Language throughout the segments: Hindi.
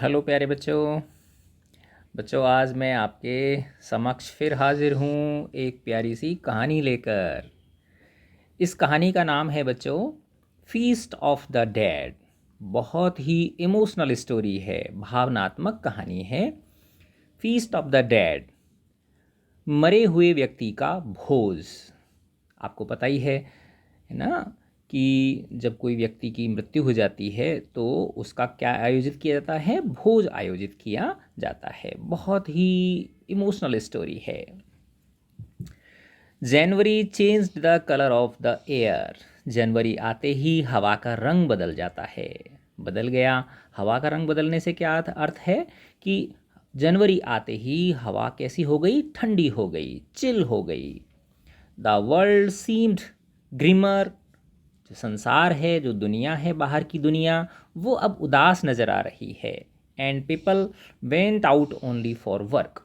हेलो प्यारे बच्चों। आज मैं आपके समक्ष फिर हाजिर हूँ एक प्यारी सी कहानी लेकर। इस कहानी का नाम है बच्चों फीस्ट ऑफ द डेड। बहुत ही इमोशनल स्टोरी है, भावनात्मक कहानी है। फीस्ट ऑफ द डेड, मरे हुए व्यक्ति का भोज। आपको पता ही है ना कि जब कोई व्यक्ति की मृत्यु हो जाती है तो उसका क्या आयोजित किया जाता है? भोज आयोजित किया जाता है। बहुत ही इमोशनल स्टोरी है। January changed the colour of the air. जनवरी आते ही हवा का रंग बदल जाता है। बदल गया। हवा का रंग बदलने से क्या अर्थ है कि जनवरी आते ही हवा कैसी हो गई? ठंडी हो गई, चिल हो गई। The world seemed grimmer. जो संसार है, जो दुनिया है, बाहर की दुनिया, वो अब उदास नज़र आ रही है। And people went out only for work.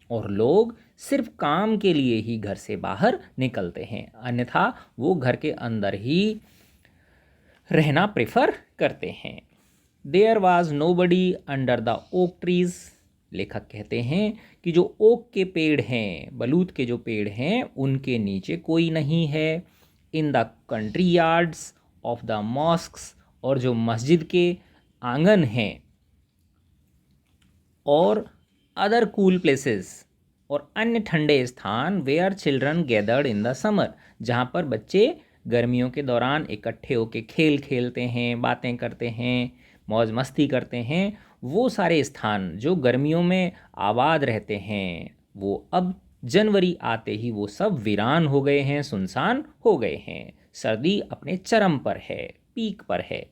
और लोग सिर्फ काम के लिए ही घर से बाहर निकलते हैं, अन्यथा वो घर के अंदर ही रहना प्रेफर करते हैं। There was nobody under the oak trees. लेखक कहते हैं कि जो ओक के पेड़ हैं, बलूत के जो पेड़ हैं, उनके नीचे कोई नहीं है। In the country yards of the mosques. और जो मस्जिद के आंगन हैं और अदर कूल प्लेसेस और अन्य ठंडे स्थान, where children gathered in the summer, जहाँ पर बच्चे गर्मियों के दौरान इकट्ठे होकर खेल खेलते हैं, बातें करते हैं, मौज मस्ती करते हैं, वो सारे स्थान जो गर्मियों में आबाद रहते हैं, वो अब जनवरी आते ही वो सब वीरान हो गए हैं, सुनसान हो गए हैं। सर्दी अपने चरम पर है, पीक पर है।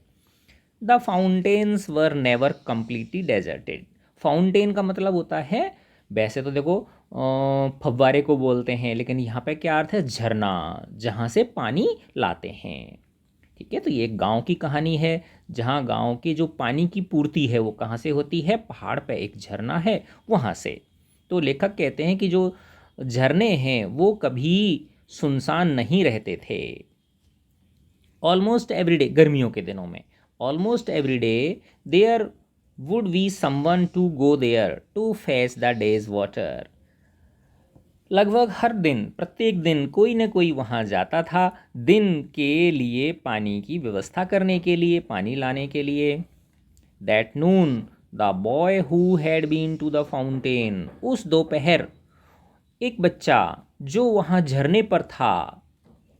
The fountains were never completely deserted. Fountain का मतलब होता है, वैसे तो देखो फव्वारे को बोलते हैं, लेकिन यहाँ पे क्या अर्थ है? झरना, जहाँ से पानी लाते हैं। ठीक है, तो ये एक गांव की कहानी है जहाँ गांव की जो पानी की पूर्ति है वो कहाँ से होती है? पहाड़ पे एक झरना है, वहाँ से। तो लेखक कहते हैं कि जो झरने हैं वो कभी सुनसान नहीं रहते थे। ऑलमोस्ट एवरी डे, गर्मियों के दिनों में almost every day there would be someone to go there to fetch the day's water. लगभग हर दिन, प्रत्येक दिन कोई न कोई वहाँ जाता था दिन के लिए पानी की व्यवस्था करने के लिए, पानी लाने के लिए। That noon the boy who had been to the fountain. उस दोपहर एक बच्चा जो वहाँ झरने पर था,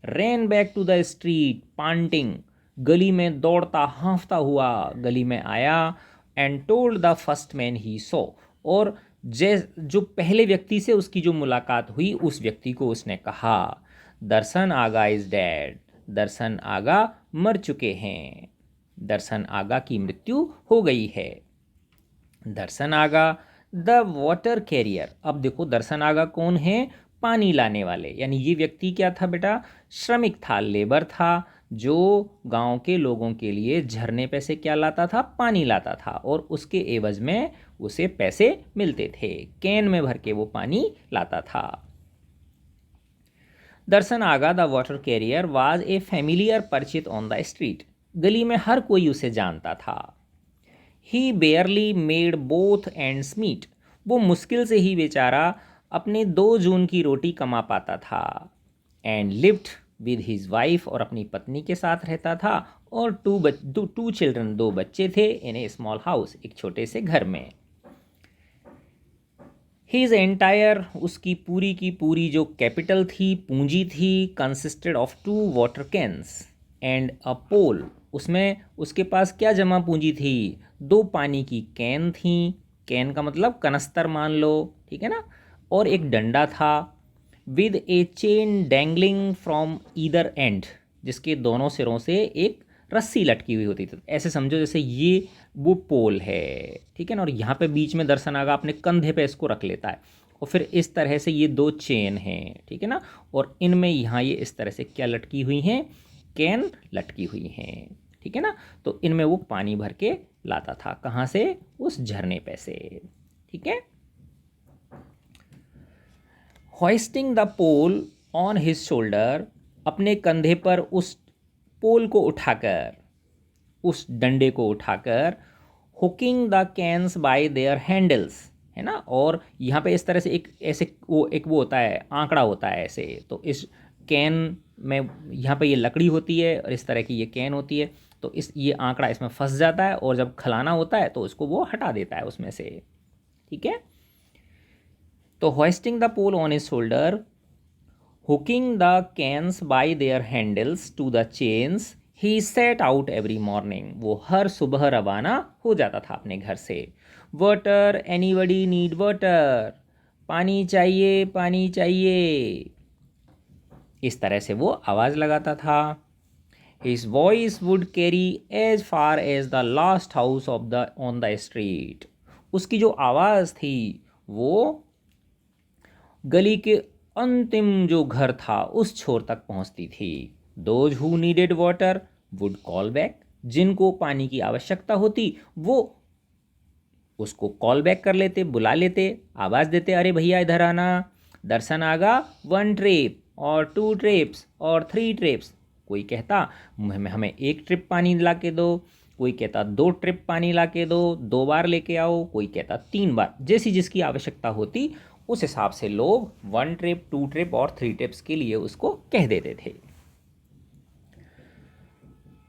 ran back to the street panting, गली में दौड़ता हाँफता हुआ गली में आया। And told the first man he saw. और जो पहले व्यक्ति से उसकी जो मुलाकात हुई, उस व्यक्ति को उसने कहा, दर्शन आगा इज डेड। दर्शन आगा मर चुके हैं। दर्शन आगा की मृत्यु हो गई है। दर्शन आगा द वाटर कैरियर। अब देखो दर्शन आगा कौन है? पानी लाने वाले। यानी ये व्यक्ति क्या था बेटा? श्रमिक था, लेबर था, जो गांव के लोगों के लिए झरने पे से क्या लाता था? पानी लाता था, और उसके एवज में उसे पैसे मिलते थे। कैन में भर के वो पानी लाता था। Darshan Aga the water carrier was a familiar परिचित ऑन द स्ट्रीट। गली में हर कोई उसे जानता था। He barely made both ends meet. वो मुश्किल से ही बेचारा अपने 2 जून की रोटी कमा पाता था। And lived with his wife. और अपनी पत्नी के साथ रहता था। और टू चिल्ड्रन, 2 बच्चे थे, इन ए स्मॉल हाउस, एक छोटे से घर में। हिज एंटायर, उसकी पूरी की पूरी जो कैपिटल थी, पूंजी थी, consisted of 2 water cans and a pole. उसमें उसके पास क्या जमा पूंजी थी? 2 पानी की कैन थी। कैन का मतलब कनस्तर मान लो, ठीक है ना। और एक डंडा था। With A chain dangling from either and, जिसके दोनों सिरों से एक रस्सी लटकी हुई होती थी। ऐसे समझो जैसे ये वो पोल है, ठीक है ना, और यहाँ पे बीच में दर्शन आगा अपने कंधे पे इसको रख लेता है, और फिर इस तरह से ये 2 चेन हैं, ठीक है ना, और इनमें यहाँ ये इस तरह से क्या लटकी हुई हैं? कैन लटकी हुई हैं, ठीक है ना। तो इनमें वो पानी भर के लाता था, कहाँ से? उस झरने पे से, ठीक है। Hoisting the pole on his shoulder, अपने कंधे पर उस पोल को उठाकर, उस डंडे को उठाकर, hooking the cans by their handles, है ना। और यहाँ पे इस तरह से एक वो होता है, आंकड़ा होता है ऐसे, तो इस कैन में यहाँ पे ये लकड़ी होती है और इस तरह की ये कैन होती है, तो ये आंकड़ा इसमें फंस जाता है और जब खिलाना होता है तो उसको वो हटा देता है उसमें से, ठीक है। तो hoisting the pole on his shoulder, hooking the cans by their handles to the chains, he set out every morning, वो हर सुबह रवाना हो जाता था अपने घर से। वाटर, एनीबडी नीड वाटर, पानी चाहिए पानी चाहिए, इस तरह से वो आवाज़ लगाता था। His voice would carry as far as the last house of the on the street, उसकी जो आवाज़ थी वो गली के अंतिम जो घर था उस छोर तक पहुंचती थी। Those who needed water would call back, जिनको पानी की आवश्यकता होती वो उसको कॉल बैक कर लेते, बुला लेते, आवाज़ देते, अरे भैया इधर आना, दर्शन आगा 1 ट्रिप और 2 ट्रिप्स और 3 ट्रिप्स। कोई कहता हमें 1 ट्रिप पानी ला के दो, कोई कहता 2 ट्रिप पानी ला के दो, 2 बार लेके आओ, कोई कहता 3 बार, जैसी जिसकी आवश्यकता होती उस हिसाब से लोग 1 ट्रिप, 2 ट्रिप और 3 ट्रिप्स के लिए उसको कह देते थे।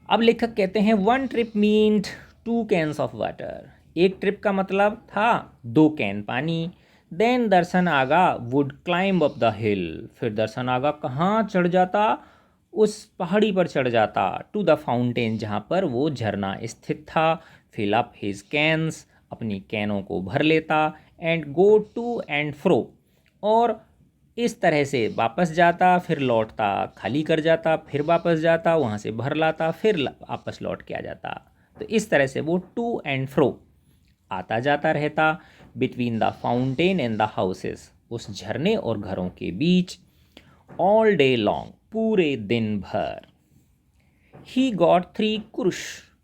अब लेखक कहते हैं 1 trip meant 2 cans of water, 1 trip का मतलब था 2 कैन पानी। Then Darshan Aga would climb up the hill, फिर दर्शन आगा कहाँ चढ़ जाता, उस पहाड़ी पर चढ़ जाता, टू द फाउंटेन, जहाँ पर वो झरना स्थित था। फिल अप हिज कैन्स, अपनी कैनों को भर लेता, and go to and fro, और इस तरह से वापस जाता, फिर लौटता, खाली कर जाता, फिर वापस जाता, वहाँ से भर लाता, फिर वापस लौट के आ जाता। तो इस तरह से वो टू एंड फ्रो आता जाता रहता, between the fountain and the houses, उस झरने और घरों के बीच, ऑल डे लॉन्ग, पूरे दिन भर। ही गॉट 3 क्रुश,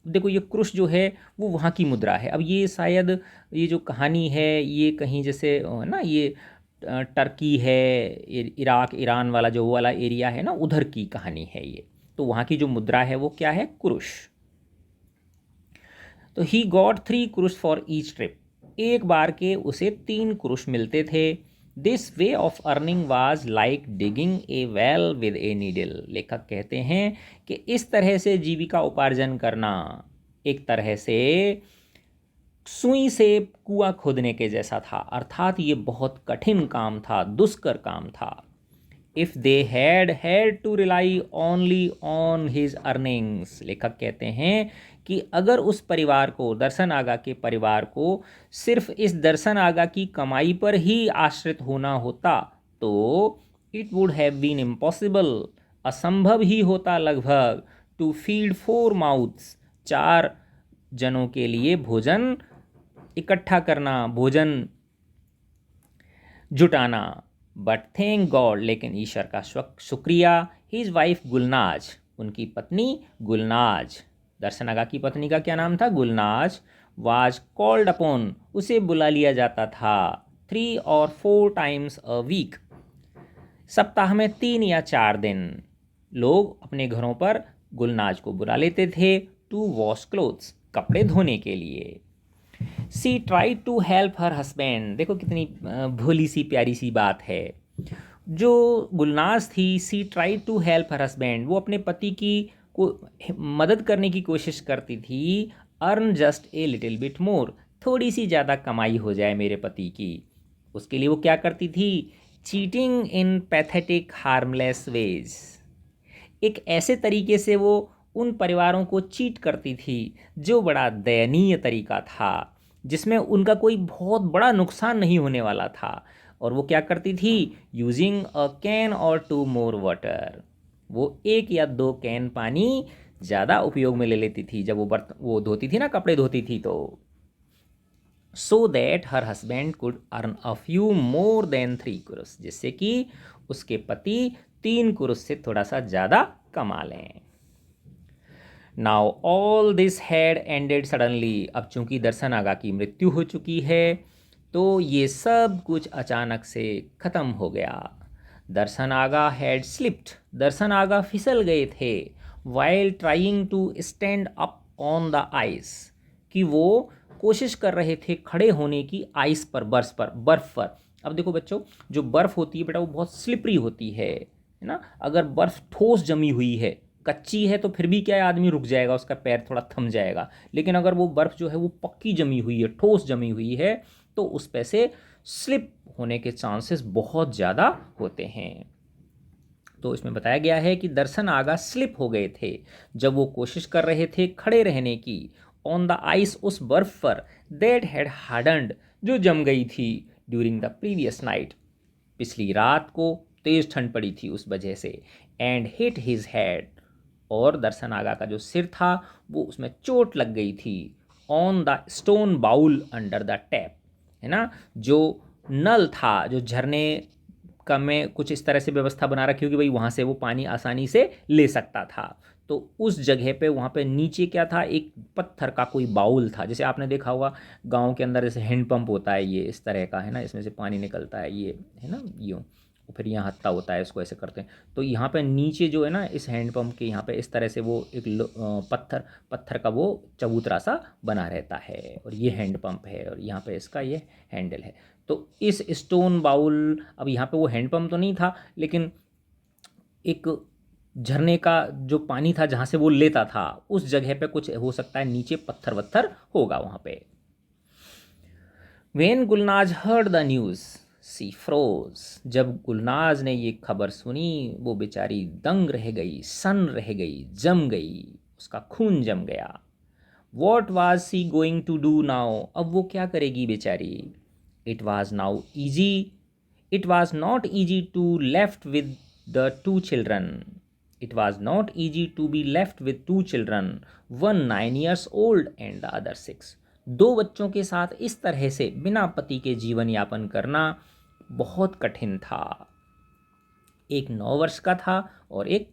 देखो ये क्रुश जो है वो वहाँ की मुद्रा है। अब ये शायद ये जो कहानी है ये कहीं जैसे ना ये टर्की है, इराक ईरान वाला जो वाला एरिया है ना, उधर की कहानी है ये। तो वहाँ की जो मुद्रा है वो क्या है, क्रुश। तो he got 3 Cruz for each trip, एक बार के उसे 3 क्रुश मिलते थे। This way of earning was like digging A well with a needle, लेखक कहते हैं कि इस तरह से जीविका उपार्जन करना एक तरह से सुई से कुआं खोदने के जैसा था, अर्थात ये बहुत कठिन काम था, दुष्कर काम था। If they had to rely only on his earnings, लेखक कहते हैं कि अगर उस परिवार को, दर्शन आगा के परिवार को सिर्फ इस दर्शन आगा की कमाई पर ही आश्रित होना होता तो it would have been impossible, असंभव ही होता लगभग, टू फीड 4 माउथ्स, 4 जनों के लिए भोजन इकट्ठा करना, भोजन जुटाना। बट थैंक गॉड, लेकिन ईश्वर का शुक्रिया, हिज वाइफ गुलनाज, उनकी पत्नी गुलनाज, दर्शन आगा की पत्नी का क्या नाम था, गुलनाज, वाज कॉल्ड अपॉन, उसे बुला लिया जाता था 3 और 4 टाइम्स अ वीक, सप्ताह में 3 या 4 दिन लोग अपने घरों पर गुलनाज को बुला लेते थे, टू वॉश क्लोथ्स, कपड़े धोने के लिए। She try to help her husband, देखो कितनी भोली सी प्यारी सी बात है। जो गुलनाज थी, she try to help her husband, वो अपने पति की को मदद करने की कोशिश करती थी। Earn just a little bit more, थोड़ी सी ज़्यादा कमाई हो जाए मेरे पति की, उसके लिए वो क्या करती थी, चीटिंग इन पैथेटिक हार्मलेस वेज, एक ऐसे तरीके से वो उन परिवारों को चीट करती थी जो बड़ा दयनीय तरीका था, जिसमें उनका कोई बहुत बड़ा नुकसान नहीं होने वाला था। और वो क्या करती थी, यूजिंग अ कैन और 2 मोर वाटर, वो 1 या 2 कैन पानी ज़्यादा उपयोग में ले लेती थी जब वो धोती थी ना, कपड़े धोती थी, तो so that her husband could earn a few more than 3 क्रुस, जिससे कि उसके पति 3 क्रुस से थोड़ा सा ज़्यादा कमा लें। Now all this had ended suddenly, अब चूंकि दर्शन आगा की मृत्यु हो चुकी है तो ये सब कुछ अचानक से ख़त्म हो गया। दर्शन आगा हैड स्लिप्ड, दर्शन आगा फिसल गए थे, while trying to stand up on the ice, कि वो कोशिश कर रहे थे खड़े होने की आइस पर, बर्फ पर। अब देखो बच्चों, जो बर्फ़ होती है बेटा वो बहुत स्लिपरी होती है ना। अगर बर्फ़ ठोस जमी हुई है, कच्ची है, तो फिर भी क्या है, आदमी रुक जाएगा, उसका पैर थोड़ा थम जाएगा। लेकिन अगर वो बर्फ़ जो है वो पक्की जमी हुई है, ठोस जमी हुई है, तो उस पे से स्लिप होने के चांसेस बहुत ज़्यादा होते हैं। तो इसमें बताया गया है कि दर्शन आगा स्लिप हो गए थे जब वो कोशिश कर रहे थे खड़े रहने की ऑन द आइस, उस बर्फ पर, दैट हैड हार्डन्ड, जो जम गई थी, ड्यूरिंग द प्रीवियस नाइट, पिछली रात को तेज ठंड पड़ी थी उस वजह से, एंड हिट हिज हेड, और दर्शन आगा का जो सिर था वो उसमें चोट लग गई थी, on the stone bowl under the tap, है ना। जो नल था, जो झरने का में कुछ इस तरह से व्यवस्था बना रखी होगी भाई, वहाँ से वो पानी आसानी से ले सकता था। तो उस जगह पे वहाँ पे नीचे क्या था, एक पत्थर का कोई बाउल था, जैसे आपने देखा होगा गांव के अंदर जैसे हैंडपंप होता है, ये इस तरह का है ना, इसमें से पानी निकलता है, ये है ना, यूँ, फिर यहाँ हत्ता होता है, इसको ऐसे करते हैं। तो यहाँ पे नीचे जो है ना, इस हैंडपंप के यहाँ पे इस तरह से वो एक पत्थर पत्थर का वो चबूतरा सा बना रहता है, और ये हैंडपंप है, और यहाँ पे इसका ये हैंडल है। तो इस स्टोन बाउल, अब यहाँ पे वो हैंडपंप तो नहीं था, लेकिन एक झरने का जो पानी था जहाँ से वो लेता था, उस जगह पे कुछ हो सकता है नीचे पत्थर वत्थर होगा वहाँ पे। When Gulnaz heard the news she froze, जब गुलनाज ने ये खबर सुनी वो बेचारी दंग रह गई, सन रह गई, जम गई, उसका खून जम गया। What was she going to do now, अब वो क्या करेगी बेचारी। It was now easy, it was not easy to left with the two children, it was not easy to be left with two children, one 9 years old and the other 6। दो बच्चों के साथ इस तरह से बिना पति के जीवन यापन करना बहुत कठिन था। एक 9 वर्ष का था और एक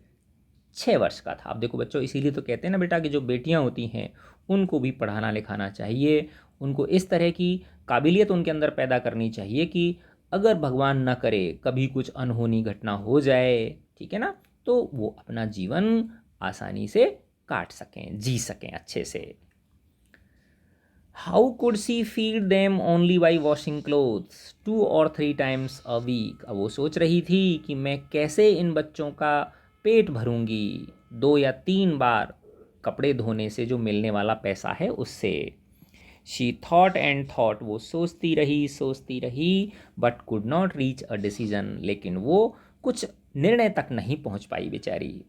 6 वर्ष का था। अब देखो बच्चों, इसीलिए तो कहते हैं ना बेटा कि जो बेटियां होती हैं उनको भी पढ़ाना लिखाना चाहिए, उनको इस तरह की काबिलियत उनके अंदर पैदा करनी चाहिए कि अगर भगवान ना करे कभी कुछ अनहोनी घटना हो जाए, ठीक है ना, तो वो अपना जीवन आसानी से काट सकें, जी सकें अच्छे से। How could she feed them only by washing clothes 2 or 3 times a week. अब वो सोच रही थी कि मैं कैसे इन बच्चों का पेट भरूंगी 2 या 3 बार कपड़े धोने से जो मिलने वाला पैसा है उससे। शी थॉट एंड थॉट, वो सोचती रही, but could not reach a decision, लेकिन वो कुछ निर्णय तक नहीं पहुंच पाई बेचारी।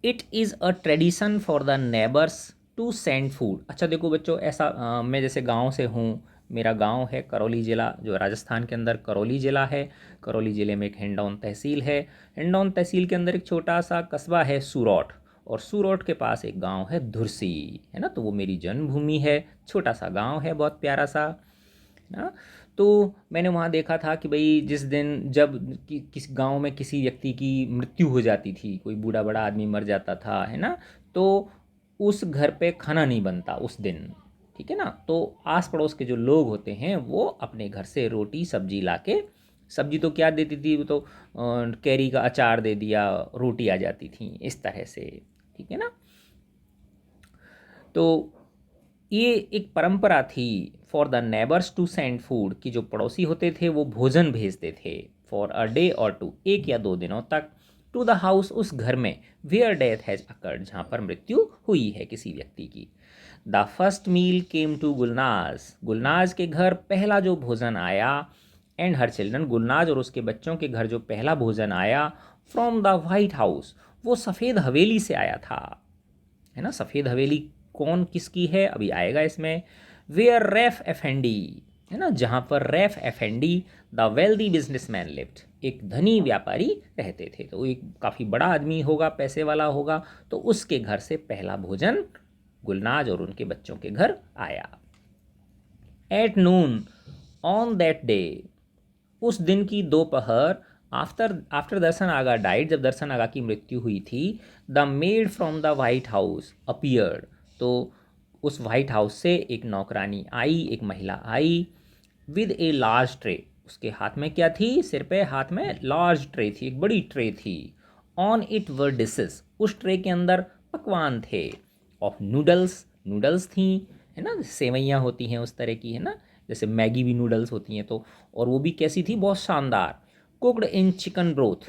It is a tradition for the neighbours to send food. अच्छा देखो बच्चों, ऐसा मैं जैसे गांव से हूँ, मेरा गांव है करौली ज़िला, जो राजस्थान के अंदर करौली ज़िला है। करौली ज़िले में एक हिंडौन तहसील है। हिंडौन तहसील के अंदर एक छोटा सा कस्बा है सूरौठ, और सूरौठ के पास एक गांव है धुर्सी, है ना। तो वो मेरी जन्मभूमि है, छोटा सा गांव है, बहुत प्यारा सा ना। तो मैंने वहाँ देखा था कि भाई जिस दिन जब किस गांव में किसी व्यक्ति की मृत्यु हो जाती थी, कोई बूढ़ा बड़ा आदमी मर जाता था, है ना, तो उस घर पे खाना नहीं बनता उस दिन, ठीक है ना। तो आस पड़ोस के जो लोग होते हैं वो अपने घर से रोटी सब्जी लाके, सब्जी तो क्या देती थी, वो तो कैरी का अचार दे दिया, रोटी आ जाती थी इस तरह से, ठीक है ना। तो ये एक परंपरा थी for the neighbours to send food, कि जो पड़ोसी होते थे वो भोजन भेजते थे फॉर अ डे और टू, 1 या 2 दिनों तक, टू द हाउस, उस घर में, वेयर डेथ हैज़ अकर्ड, जहाँ पर मृत्यु हुई है किसी व्यक्ति की। The first meal came to Gulnaz, Gulnaz के घर पहला जो भोजन आया, एंड हर चिल्ड्रन, गुलनाज और उसके बच्चों के घर जो पहला भोजन आया, फ्रॉम द वाइट हाउस, वो सफ़ेद हवेली से आया था, है ना। सफ़ेद हवेली कौन किसकी है अभी आएगा इसमें। वेयर रैफ एफेंडी, है ना, जहाँ पर रैफ एफेंडी द वेल्दी बिजनेसमैन लिव्ड, एक धनी व्यापारी रहते थे। तो एक काफ़ी बड़ा आदमी होगा, पैसे वाला होगा, तो उसके घर से पहला भोजन गुलनाज और उनके बच्चों के घर आया। At noon on that day, उस दिन की दोपहर, आफ्टर आफ्टर दर्शन आगा डाइड, जब दर्शन आगा की मृत्यु हुई थी, the made from the white house appeared, तो उस वाइट हाउस से एक नौकरानी आई, एक महिला आई, विद ए लार्ज ट्रे, उसके हाथ में क्या थी, सिर पे हाथ में लार्ज ट्रे थी, एक बड़ी ट्रे थी। ऑन इट वर डिशेस, उस ट्रे के अंदर पकवान थे। ऑफ नूडल्स, नूडल्स थी, है ना, सेवइयाँ होती हैं उस तरह की, है ना, जैसे मैगी भी नूडल्स होती हैं, तो और वो भी कैसी थी, बहुत शानदार। कुक्ड इन चिकन ब्रोथ,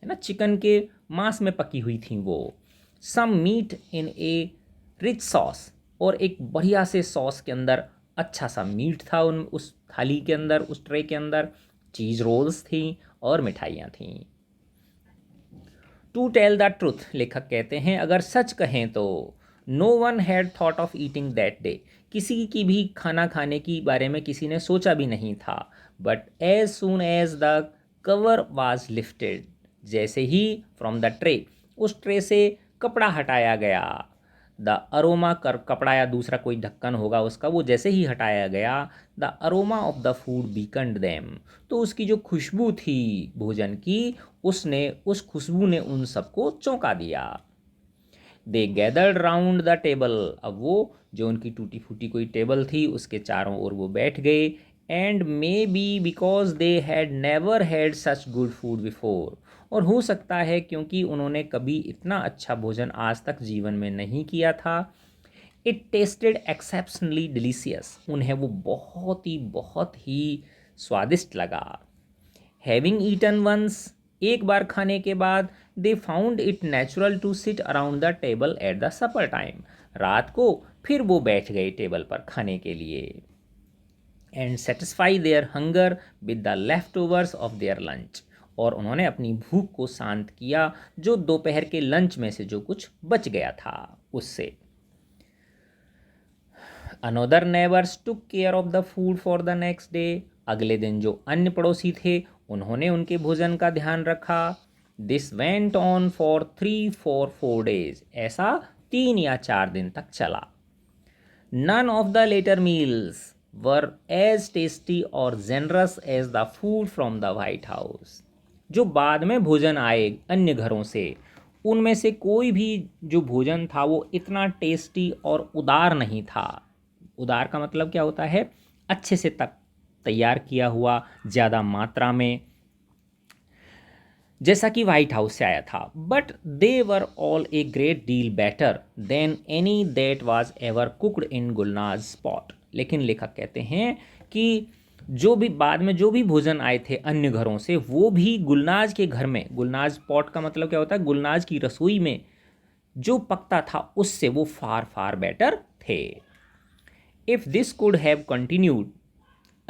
है ना, चिकन के मांस में पकी हुई थी वो। Some meat in a rich sauce, और एक बढ़िया से सॉस के अंदर अच्छा सा मीट था उन उस थाली के अंदर, उस ट्रे के अंदर। चीज़ रोल्स थी और मिठाइयाँ थीं। टू टेल द ट्रुथ, लेखक कहते हैं, अगर सच कहें तो no one had thought of eating that day, किसी की भी खाना खाने की बारे में किसी ने सोचा भी नहीं था। But as soon as the cover was lifted, जैसे ही फ्रॉम द ट्रे, उस ट्रे से कपड़ा हटाया गया, द अरोमा कर कपड़ा या दूसरा कोई ढक्कन होगा उसका, वो जैसे ही हटाया गया, the aroma of the food beckoned them, तो उसकी जो खुशबू थी भोजन की, उस खुशबू ने उन सबको चौंका दिया। दे गैदर्ड राउंड द टेबल, अब वो जो उनकी टूटी फूटी कोई टेबल थी उसके चारों ओर वो बैठ गए। And may be because they had never had such good food before, और हो सकता है क्योंकि उन्होंने कभी इतना अच्छा भोजन आज तक जीवन में नहीं किया था। इट टेस्टेड एक्सेप्शनली डिलीशियस, उन्हें वो बहुत ही स्वादिष्ट लगा। हैविंग ईटन वंस, एक बार खाने के बाद, they found it natural to sit around the table at the supper time, रात को फिर वो बैठ गए टेबल पर खाने के लिए। And satisfy their hunger with the left overs of their lunch, और उन्होंने अपनी भूख को शांत किया जो दोपहर के लंच में से जो कुछ बच गया था उससे। Another neighbours took care of the food for the next day, अगले दिन जो अन्य पड़ोसी थे उन्होंने उनके भोजन का ध्यान रखा। This went on for 3 4 4 days, ऐसा 3 या 4 दिन तक चला। None of the later meals were as tasty और generous as the food from the white house, जो बाद में भोजन आए अन्य घरों से, उनमें से कोई भी जो भोजन था वो इतना टेस्टी और उदार नहीं था। उदार का मतलब क्या होता है, अच्छे से तक तैयार किया हुआ, ज़्यादा मात्रा में, जैसा कि व्हाइट हाउस से आया था। But they were all a great deal better than any that was ever cooked in Gulnaz spot, लेकिन लेखक कहते हैं कि जो भी बाद में जो भी भोजन आए थे अन्य घरों से, वो भी गुलनाज के घर में, गुलनाज पॉट का मतलब क्या होता है, गुलनाज की रसोई में जो पकता था उससे वो फार फार बेटर थे। If this could have continued,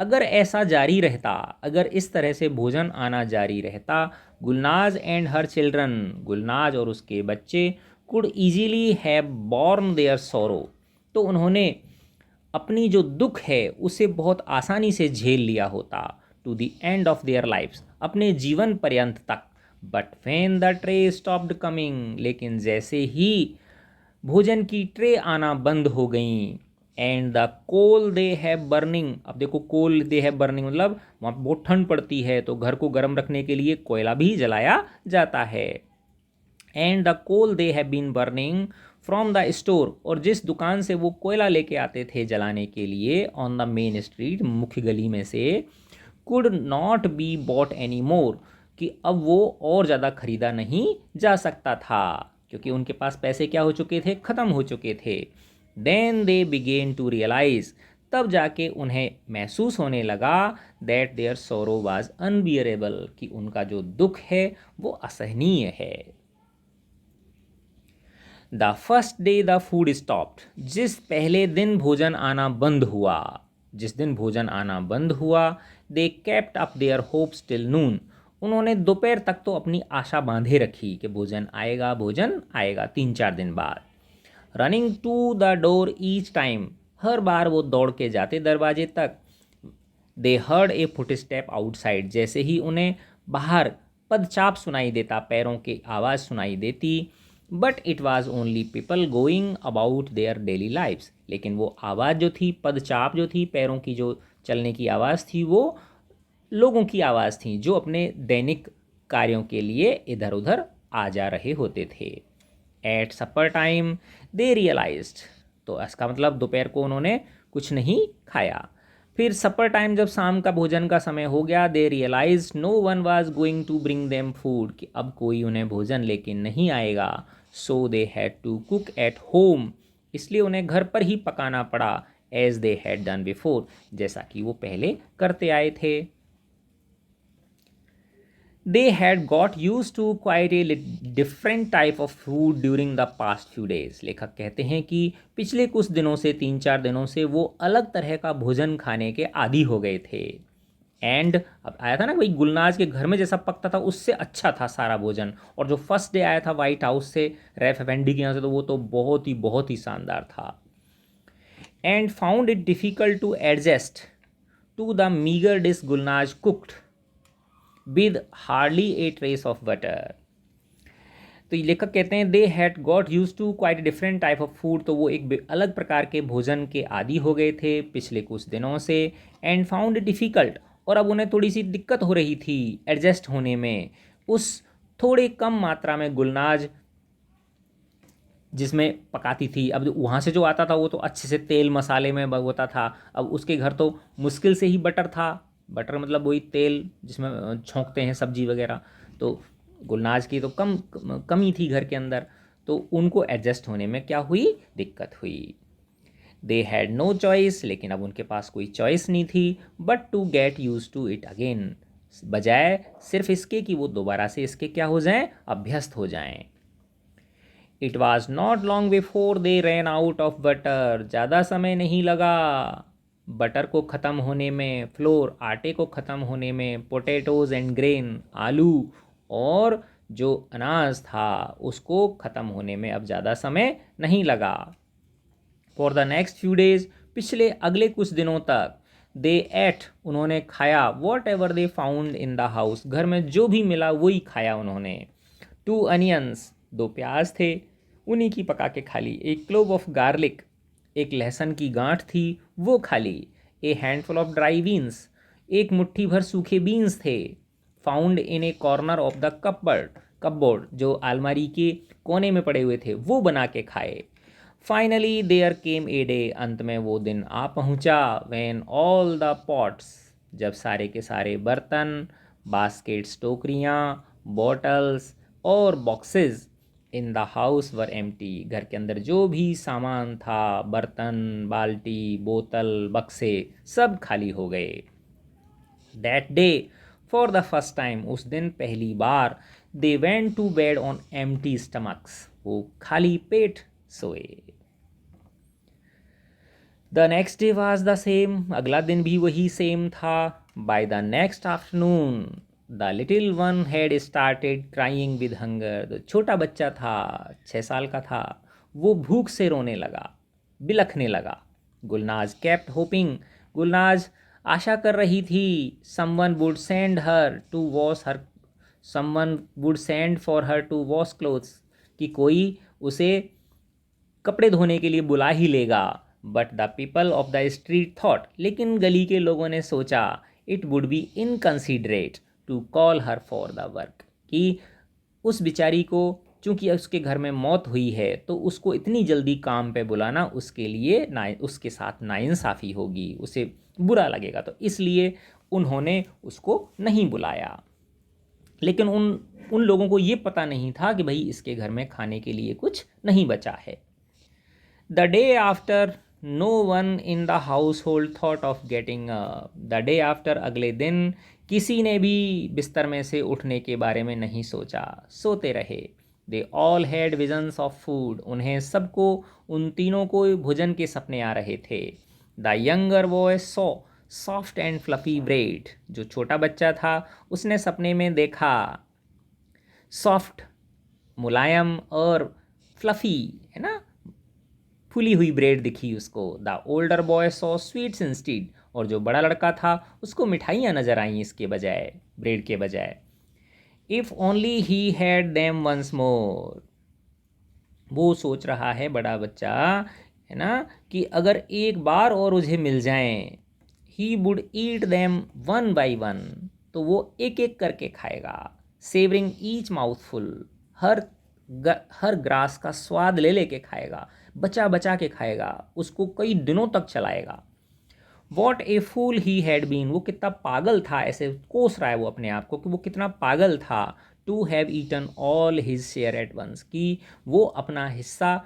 अगर ऐसा जारी रहता, अगर इस तरह से भोजन आना जारी रहता, Gulnaz and her children, Gulnaz और उसके बच्चे, could easily have borne their sorrow, तो उन्होंने अपनी जो दुख है उसे बहुत आसानी से झेल लिया होता, to the end of their lives, अपने जीवन पर्यंत तक। But when the tray stopped coming, लेकिन जैसे ही भोजन की ट्रे आना बंद हो गई, and the coal they have burning, अब देखो कोल दे हैव बर्निंग मतलब वहाँ बहुत ठंड पड़ती है तो घर को गर्म रखने के लिए कोयला भी जलाया जाता है। And the coal they have been burning from the store, और जिस दुकान से वो कोयला लेके आते थे जलाने के लिए, ऑन द मेन स्ट्रीट, मुख्य गली में से, could not be bought any more, कि अब वो और ज़्यादा खरीदा नहीं जा सकता था क्योंकि उनके पास पैसे क्या हो चुके थे, ख़त्म हो चुके थे। Then they began to realise, तब जाके उन्हें महसूस होने लगा, that their sorrow was unbearable, कि उनका जो दुख है वो असहनीय है। The first day the food stopped, जिस पहले दिन भोजन आना बंद हुआ, जिस दिन भोजन आना बंद हुआ, they kept up their hopes till नून, उन्होंने दोपहर तक तो अपनी आशा बांधे रखी कि भोजन आएगा, भोजन आएगा 3 4 दिन बाद। Running to the door each time, हर बार वो दौड़ के जाते दरवाजे तक। They heard a footstep outside, जैसे ही उन्हें बाहर पदचाप सुनाई देता, पैरों की आवाज़ सुनाई देती। But it was only people going about their daily lives, लेकिन वो आवाज़ जो थी, पदचाप जो थी, पैरों की जो चलने की आवाज़ थी, वो लोगों की आवाज़ थी जो अपने दैनिक कार्यों के लिए इधर उधर आ जा रहे होते थे। एट सपर टाइम दे रियलाइज्ड, तो इसका मतलब दोपहर को उन्होंने कुछ नहीं खाया। फिर सपर टाइम, जब शाम का भोजन का समय हो गया, they realise no one was going to bring them food, कि अब कोई उन्हें भोजन लेके नहीं आएगा। So they had to cook at home, इसलिए उन्हें घर पर ही पकाना पड़ा। As they had done before, जैसा कि वो पहले करते आए थे। They had got used to quite a different type of food during the past few days. लेखक कहते हैं कि पिछले कुछ दिनों से 3-4 दिनों से वो अलग तरह का भोजन खाने के आदी हो गए थे। एंड अब आया था ना भाई, गुलनाज के घर में जैसा पकता था उससे अच्छा था सारा भोजन, और जो फर्स्ट डे आया था वाइट हाउस से रैफ एफेंडी के यहाँ से, तो वो तो बहुत ही शानदार था। And found it difficult to adjust to the meagre dish Gulnaz cooked with hardly a trace of butter. तो ये लेखक कहते हैं they had got used to quite different type of food, तो वो एक अलग प्रकार के भोजन के आदी हो गए थे पिछले कुछ दिनों से। एंड फाउंड इट डिफ़िकल्ट, और अब उन्हें थोड़ी सी दिक्कत हो रही थी एडजस्ट होने में उस थोड़े कम मात्रा में गुलनाज जिसमें पकाती थी। अब वहाँ से जो आता था वो तो अच्छे से तेल मसाले में होता था, अब उसके घर तो मुश्किल से ही बटर था। बटर मतलब वही तेल जिसमें छोंकते हैं सब्जी वगैरह, तो गुलनाज की तो कमी थी घर के अंदर, तो उनको एडजस्ट होने में क्या हुई, दिक्कत हुई। दे हैड नो चॉइस, लेकिन अब उनके पास कोई चॉइस नहीं थी, but to get used to it again, बजाय सिर्फ इसके कि वो दोबारा से इसके क्या हो जाएं, अभ्यस्त हो जाएं। It was not long before they ran out of butter, ज़्यादा समय नहीं लगा बटर को ख़त्म होने में, फ्लोर आटे को ख़त्म होने में, पोटैटोज एंड ग्रेन आलू और जो अनाज था उसको ख़त्म होने में अब ज़्यादा समय नहीं लगा। For the next few days, पिछले अगले कुछ दिनों तक, दे एट, उन्होंने खाया, what ever they found in the house, घर में जो भी मिला वही खाया उन्होंने। 2 अनियंस, 2 प्याज थे, उन्हीं की पका के खा ली। एक क्लोव ऑफ गार्लिक, एक लहसुन की गांठ थी वो खा ली। ए हैंडफुल ऑफ ड्राई बीन्स, एक मुट्ठी भर सूखे बीन्स थे। Found in A corner of the cupboard, जो अलमारी के कोने में पड़े हुए थे वो बना के खाए। Finally there came a day, अंत में वो दिन आ पहुंचा, व्हेन ऑल द पॉट्स, जब सारे के सारे बर्तन, बास्केट्स टोकरियाँ, बॉटल्स और boxes in the house were empty, घर के अंदर जो भी सामान था, बर्तन, बाल्टी, बोतल, बक्से, सब खाली हो गए। That day, for the first time, उस दिन पहली बार, they went to bed on empty stomachs, वो खाली पेट सोए। The next day was the same, अगला दिन भी वही सेम था। By the next afternoon the little one had started crying with hunger, तो छोटा बच्चा था, 6 साल का था, वो भूख से रोने लगा, बिलखने लगा। गुलनाज केप्ट होपिंग, गुलनाज आशा कर रही थी, someone would send her to wash her, someone would send for her to wash clothes, कि कोई उसे कपड़े धोने के लिए बुला ही लेगा। But the people of the street thought, लेकिन गली के लोगों ने सोचा, it would be inconsiderate to call her for the work, कि उस बिचारी को चूंकि उसके घर में मौत हुई है तो उसको इतनी जल्दी काम पे बुलाना उसके लिए उसके साथ नाइंसाफ़ी होगी, उसे बुरा लगेगा, तो इसलिए उन्होंने उसको नहीं बुलाया। लेकिन उन लोगों को ये पता नहीं था कि भाई इसके घर में खाने के लिए कुछ नहीं बचा है। The day after, no one in the household thought of getting up, the day after, अगले दिन किसी ने भी बिस्तर में से उठने के बारे में नहीं सोचा, सोते रहे। They all had visions of food, उन्हें सबको, उन तीनों को भोजन के सपने आ रहे थे। The younger boy saw soft and fluffy bread, जो छोटा बच्चा था उसने सपने में देखा सॉफ्ट, मुलायम, और फ्लफी है ना, फूली हुई ब्रेड दिखी उसको। The older boy saw sweets instead, और जो बड़ा लड़का था उसको मिठाइयाँ नजर आईं इसके बजाय, ब्रेड के बजाय। If only he had them once more, वो सोच रहा है बड़ा बच्चा, है ना, कि अगर एक बार और उसे मिल जाएं, he would eat them one by one, तो वो एक एक करके खाएगा। सेवरिंग ईच माउथफुल, हर ग्रास का स्वाद ले लेके खाएगा, बचा बचा के खाएगा, उसको कई दिनों तक चलाएगा। What a fool he had been, वो कितना पागल था, ऐसे कोस रहा है वो अपने आप को कि वो कितना पागल था। To have eaten all his share at once, कि वो अपना हिस्सा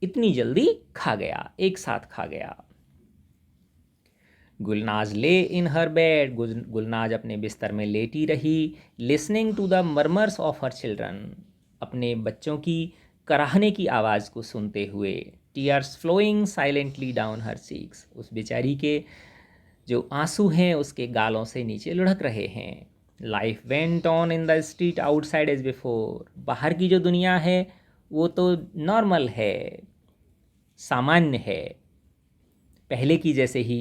इतनी जल्दी खा गया, एक साथ खा गया। गुलनाज ले इन हर बेड, गुलनाज अपने बिस्तर में लेटी रही, listening to the murmurs of her children, अपने बच्चों की कराहने की आवाज़ को सुनते हुए, tears flowing silently down her cheeks, उस बेचारी के जो आंसू हैं उसके गालों से नीचे लुढ़क रहे हैं। Life went on in the street outside as before, बाहर की जो दुनिया है वो तो नॉर्मल है, सामान्य है, पहले की जैसे ही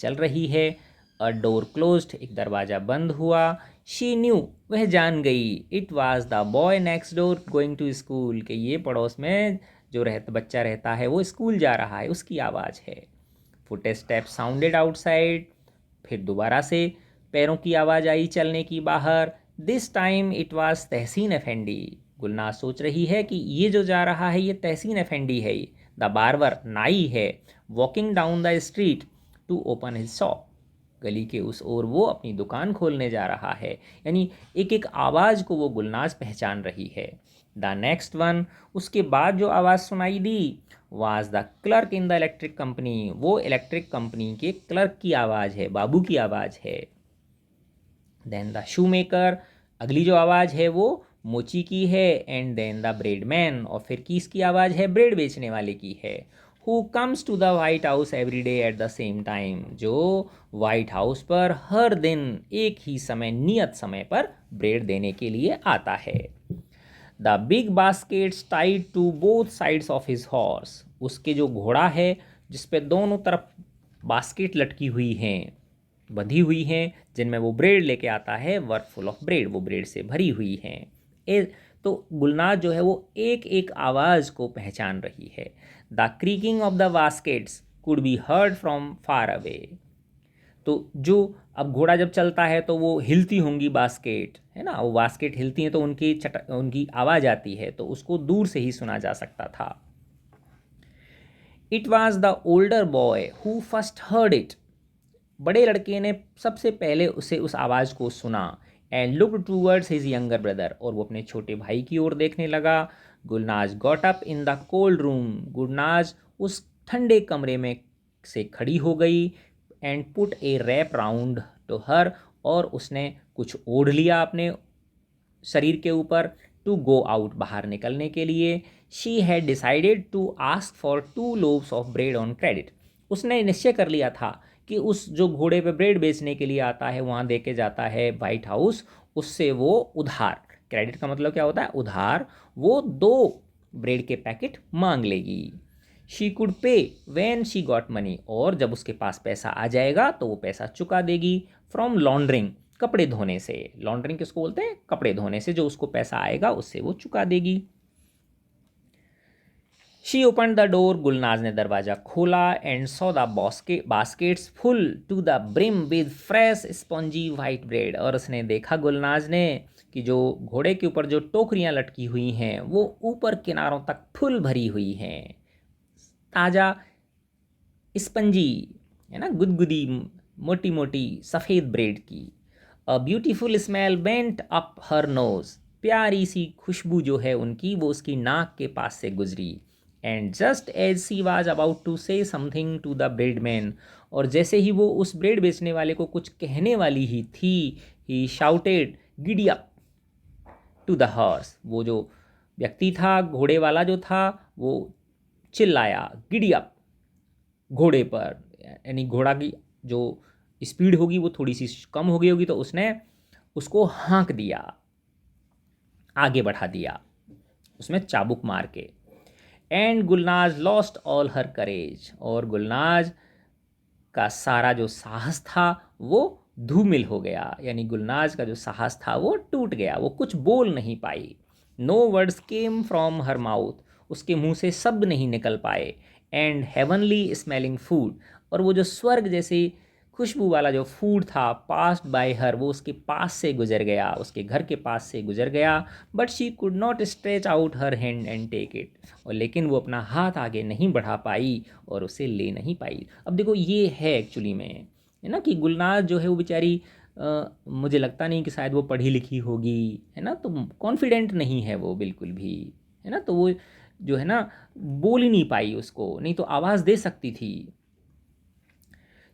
चल रही है। अ डोर क्लोज्ड, एक दरवाज़ा बंद हुआ। शी न्यू, वह जान गई। It was the boy next door going to school, कि ये पड़ोस में जो बच्चा रहता है वो स्कूल जा रहा है, उसकी आवाज़ है। फुट स्टेप साउंडेड आउटसाइड, फिर दोबारा से पैरों की आवाज़ आई चलने की बाहर। दिस टाइम इट वाज तहसीन अफेंडी, गुलनाज सोच रही है कि ये जो जा रहा है ये तहसीन अफेंडी है, द बार्बर नाई है, walking down the street to open his shop, गली के उस ओर वो अपनी दुकान खोलने जा रहा है। यानी एक एक आवाज़ को वो गुलनाज पहचान रही है। द नेक्स्ट वन, उसके बाद जो आवाज़ सुनाई दी, was the clerk in the electric company, वो इलेक्ट्रिक कंपनी के क्लर्क की आवाज़ है, बाबू की आवाज़ है। देन द शू मेकर, अगली जो आवाज़ है वो मोची की है। And then the bread man, और फिर किसकी आवाज़ है, ब्रेड बेचने वाले की है। Who comes to the white house every day at the same time, जो वाइट हाउस पर हर दिन एक ही समय, नियत समय पर ब्रेड देने के लिए आता है। The big baskets tied to both sides of his horse, उसके जो घोड़ा है जिस पे दोनों तरफ बास्केट लटकी हुई हैं, बंधी हुई हैं, जिनमें वो ब्रेड लेके आता है, वर फुल ऑफ ब्रेड, वो ब्रेड से भरी हुई हैं। तो गुलनाज जो है वो एक एक आवाज़ को पहचान रही है। The creaking of the baskets could be heard from far away, तो जो अब घोड़ा जब चलता है तो वो हिलती होंगी बास्केट, है ना, वो बास्केट हिलती हैं तो उनकी आवाज़ आती है, तो उसको दूर से ही सुना जा सकता था। It was the older boy who first heard it, बड़े लड़के ने सबसे पहले उसे उस आवाज़ को सुना। And looked towards his younger brother, और वो अपने छोटे भाई की ओर देखने लगा। Gulnaz got up in the cold room, Gulnaz उस ठंडे कमरे में से खड़ी हो गई। And put a wrap round to her, और उसने कुछ ओढ़ लिया अपने शरीर के ऊपर। टू गो आउट, बाहर निकलने के लिए। She had decided to ask for 2 loaves of bread on credit, उसने निश्चय कर लिया था कि उस जो घोड़े पे ब्रेड बेचने के लिए आता है, वहाँ दे के जाता है वाइट हाउस, उससे वो उधार, क्रेडिट का मतलब क्या होता है, उधार, वो 2 ब्रेड के पैकेट मांग लेगी। शी कुड पे व्हेन शी गॉट मनी, और जब उसके पास पैसा आ जाएगा तो वो पैसा चुका देगी। फ्रॉम लॉन्ड्रिंग, कपड़े धोने से, लॉन्ड्रिंग किसको बोलते हैं, कपड़े धोने से जो उसको पैसा आएगा उससे वो चुका देगी। She open the door, Gulnaz ने दरवाज़ा खोला। And saw the baskets full to the brim with fresh spongy white bread, और उसने देखा गुलनाज ने कि जो घोड़े के ऊपर जो टोकरियां लटकी हुई हैं वो ऊपर किनारों तक फुल भरी हुई हैं, ताज़ा स्पंजी, है ना, गुदगुदी मोटी मोटी सफ़ेद ब्रेड की। A beautiful smell went up her nose, प्यारी सी खुशबू जो है उनकी वो उसकी नाक के पास से गुजरी। And just as she was about to say something to the bread man, और जैसे ही वो उस ब्रेड बेचने वाले को कुछ कहने वाली ही थी, he shouted giddy up to the horse, वो जो व्यक्ति था, घोड़े वाला जो था, वो चिल्लाया गिडी अप, घोड़े पर, यानी घोड़ा की जो स्पीड होगी वो थोड़ी सी कम हो गई होगी, तो उसने उसको हाँक दिया, आगे बढ़ा दिया उसमें चाबुक मार के। एंड गुलनाज लॉस्ट ऑल हर करेज, और गुलनाज का सारा जो साहस था वो धूमिल हो गया, यानी गुलनाज का जो साहस था वो टूट गया, वो कुछ बोल नहीं पाई। No words came from her mouth, उसके मुंह से शब्द नहीं निकल पाए। एंड हेवनली स्मेलिंग फूड, और वो जो स्वर्ग जैसी खुशबू वाला जो फूड था, पास्ड बाय हर, वो उसके पास से गुजर गया, उसके घर के पास से गुजर गया। But she could not stretch out her hand and take it, और लेकिन वो अपना हाथ आगे नहीं बढ़ा पाई और उसे ले नहीं पाई। अब देखो ये है एक्चुअली में, है ना, कि गुलनाज जो है वो बेचारी, मुझे लगता नहीं कि शायद वो पढ़ी लिखी होगी, है ना, तो कॉन्फिडेंट नहीं है वो बिल्कुल भी, है ना, तो वो जो है ना बोल ही नहीं पाई, उसको नहीं तो आवाज़ दे सकती थी।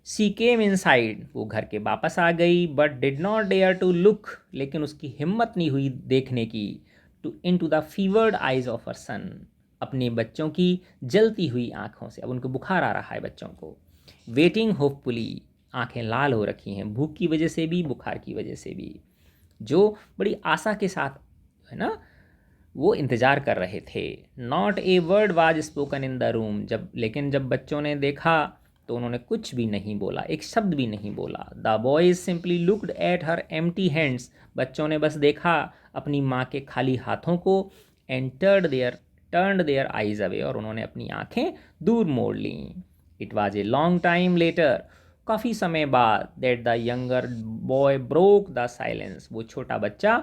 शी केम इनसाइड, वो घर के वापस आ गई, but did not dare to look, लेकिन उसकी हिम्मत नहीं हुई देखने की, into the fevered eyes of her son, अपने बच्चों की जलती हुई आंखों से। अब उनको बुखार आ रहा है बच्चों को। वेटिंग होपफुली, आंखें लाल हो रखी हैं, भूख की वजह से भी, बुखार की वजह से भी, जो बड़ी आशा के साथ है ना वो इंतज़ार कर रहे थे। Not a word was spoken in the room, लेकिन जब बच्चों ने देखा तो उन्होंने कुछ भी नहीं बोला, एक शब्द भी नहीं बोला। The boys simply looked at her empty hands, बच्चों ने बस देखा अपनी माँ के खाली हाथों को। And turned their eyes away, और उन्होंने अपनी आंखें दूर मोड़ लीं। It was a long time later, काफ़ी समय बाद, that the younger boy broke the silence, वो छोटा बच्चा